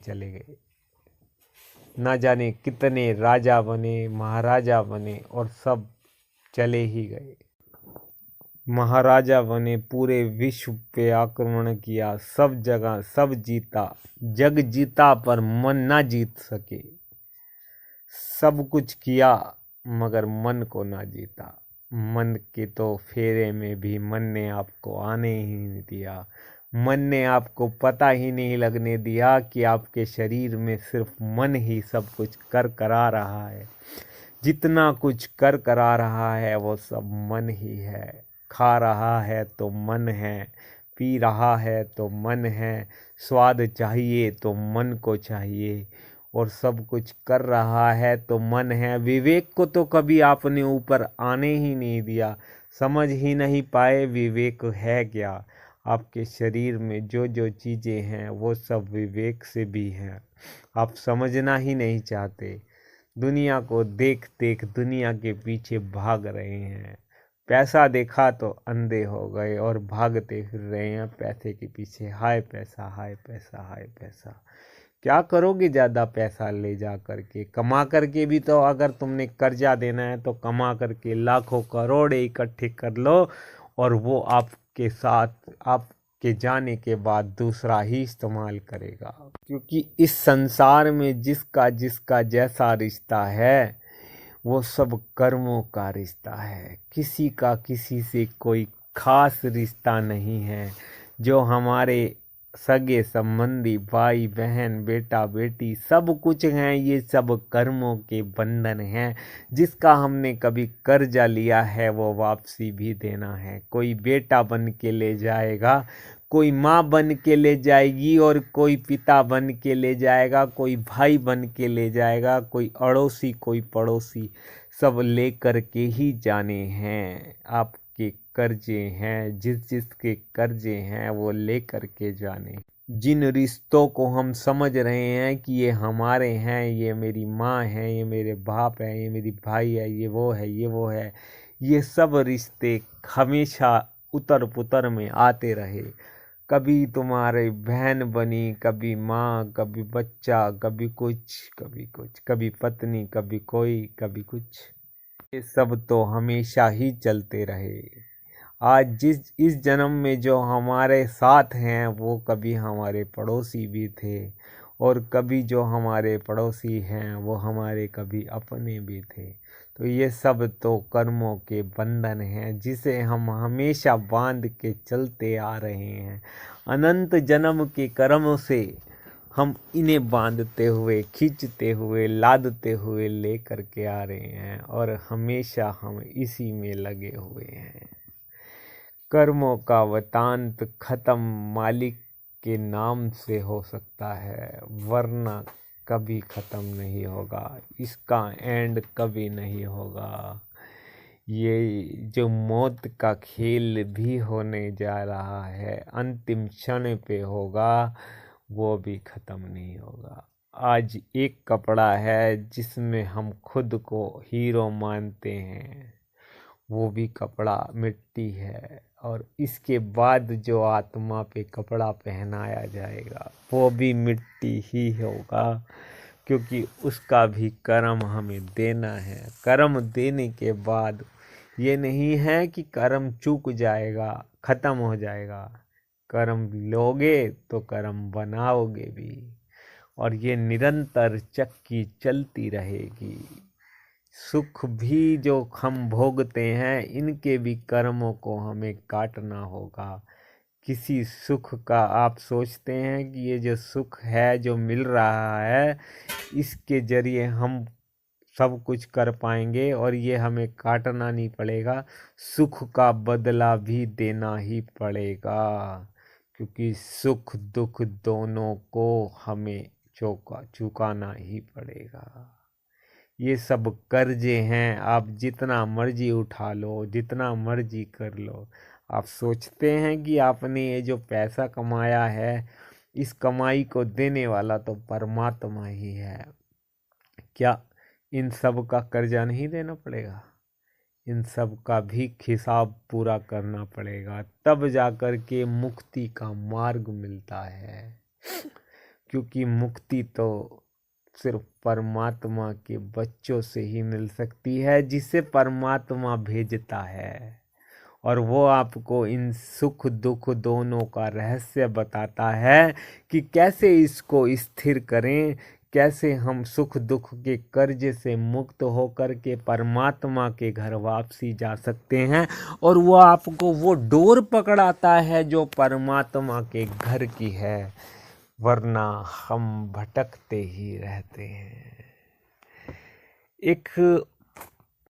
चले गए। ना जाने कितने राजा बने, महाराजा बने और सब चले ही गए। महाराजा बने, पूरे विश्व पे आक्रमण किया, सब जगह सब जीता, जग जीता पर मन ना जीत सके। सब कुछ किया मगर मन को ना जीता। मन के तो फेरे में भी मन ने आपको आने ही नहीं दिया। मन ने आपको पता ही नहीं लगने दिया कि आपके शरीर में सिर्फ मन ही सब कुछ कर करा रहा है। जितना कुछ कर करा रहा है वो सब मन ही है। खा रहा है तो मन है, पी रहा है तो मन है, स्वाद चाहिए तो मन को चाहिए, और सब कुछ कर रहा है तो मन है। विवेक को तो कभी आपने ऊपर आने ही नहीं दिया। समझ ही नहीं पाए विवेक है क्या। आपके शरीर में जो जो चीज़ें हैं वो सब विवेक से भी हैं। आप समझना ही नहीं चाहते। दुनिया को देख देख दुनिया के पीछे भाग रहे हैं। पैसा देखा तो अंधे हो गए और भागते फिर रहे हैं पैसे के पीछे। हाय पैसा, हाय पैसा, हाय पैसा। क्या करोगे ज़्यादा पैसा ले जा करके? कमा करके भी तो अगर तुमने कर्जा देना है तो कमा करके लाखों करोड़ इकट्ठे कर लो, और वो आपके साथ आपके जाने के बाद दूसरा ही इस्तेमाल करेगा। क्योंकि इस संसार में जिसका जिसका जैसा रिश्ता है वो सब कर्मों का रिश्ता है। किसी का किसी से कोई खास रिश्ता नहीं है। जो हमारे सगे संबंधी, भाई बहन, बेटा बेटी सब कुछ हैं, ये सब कर्मों के बंधन हैं। जिसका हमने कभी कर्जा लिया है वो वापसी भी देना है। कोई बेटा बन के ले जाएगा, कोई माँ बन के ले जाएगी, और कोई पिता बन के ले जाएगा, कोई भाई बन के ले जाएगा, कोई अड़ोसी, कोई पड़ोसी, सब ले कर के ही जाने हैं। आपके कर्जे हैं, जिस जिसके कर्जे हैं वो ले कर के जाने। जिन रिश्तों को हम समझ रहे हैं कि ये हमारे हैं, ये मेरी माँ है, ये मेरे बाप है, ये मेरी भाई है, ये वो है, ये वो है, ये सब रिश्ते हमेशा उतर पुतर में आते रहे। कभी तुम्हारी बहन बनी, कभी माँ, कभी बच्चा, कभी कुछ, कभी कुछ, कभी पत्नी, कभी कोई, कभी कुछ। ये सब तो हमेशा ही चलते रहे। आज इस जन्म में जो हमारे साथ हैं वो कभी हमारे पड़ोसी भी थे, और कभी जो हमारे पड़ोसी हैं वो हमारे कभी अपने भी थे। तो ये सब तो कर्मों के बंधन हैं जिसे हम हमेशा बांध के चलते आ रहे हैं। अनंत जन्म के कर्मों से हम इन्हें बांधते हुए, खींचते हुए, लादते हुए ले करके आ रहे हैं, और हमेशा हम इसी में लगे हुए हैं। कर्मों का वृतांत खत्म मालिक के नाम से हो सकता है, वरना कभी ख़त्म नहीं होगा। इसका एंड कभी नहीं होगा। ये जो मौत का खेल भी होने जा रहा है, अंतिम क्षण पे होगा, वो भी ख़त्म नहीं होगा। आज एक कपड़ा है जिसमें हम खुद को हीरो मानते हैं, वो भी कपड़ा मिट्टी है। और इसके बाद जो आत्मा पे कपड़ा पहनाया जाएगा वो भी मिट्टी ही होगा, क्योंकि उसका भी कर्म हमें देना है। कर्म देने के बाद ये नहीं है कि कर्म चूक जाएगा, ख़त्म हो जाएगा। कर्म लोगे तो कर्म बनाओगे भी, और ये निरंतर चक्की चलती रहेगी। सुख भी जो हम भोगते हैं इनके भी कर्मों को हमें काटना होगा। किसी सुख का आप सोचते हैं कि ये जो सुख है जो मिल रहा है इसके जरिए हम सब कुछ कर पाएंगे और ये हमें काटना नहीं पड़ेगा। सुख का बदला भी देना ही पड़ेगा, क्योंकि सुख दुख दोनों को हमें चुकाना ही पड़ेगा। ये सब कर्जे हैं, आप जितना मर्जी उठा लो, जितना मर्जी कर लो। आप सोचते हैं कि आपने ये जो पैसा कमाया है इस कमाई को देने वाला तो परमात्मा ही है। क्या इन सब का कर्जा नहीं देना पड़ेगा? इन सब का भी हिसाब पूरा करना पड़ेगा, तब जाकर के मुक्ति का मार्ग मिलता है। क्योंकि मुक्ति तो सिर्फ परमात्मा के बच्चों से ही मिल सकती है, जिसे परमात्मा भेजता है। और वो आपको इन सुख दुख दोनों का रहस्य बताता है कि कैसे इसको स्थिर करें, कैसे हम सुख दुख के कर्ज से मुक्त होकर के परमात्मा के घर वापसी जा सकते हैं। और वो आपको वो डोर पकड़ाता है जो परमात्मा के घर की है, वरना हम भटकते ही रहते हैं। एक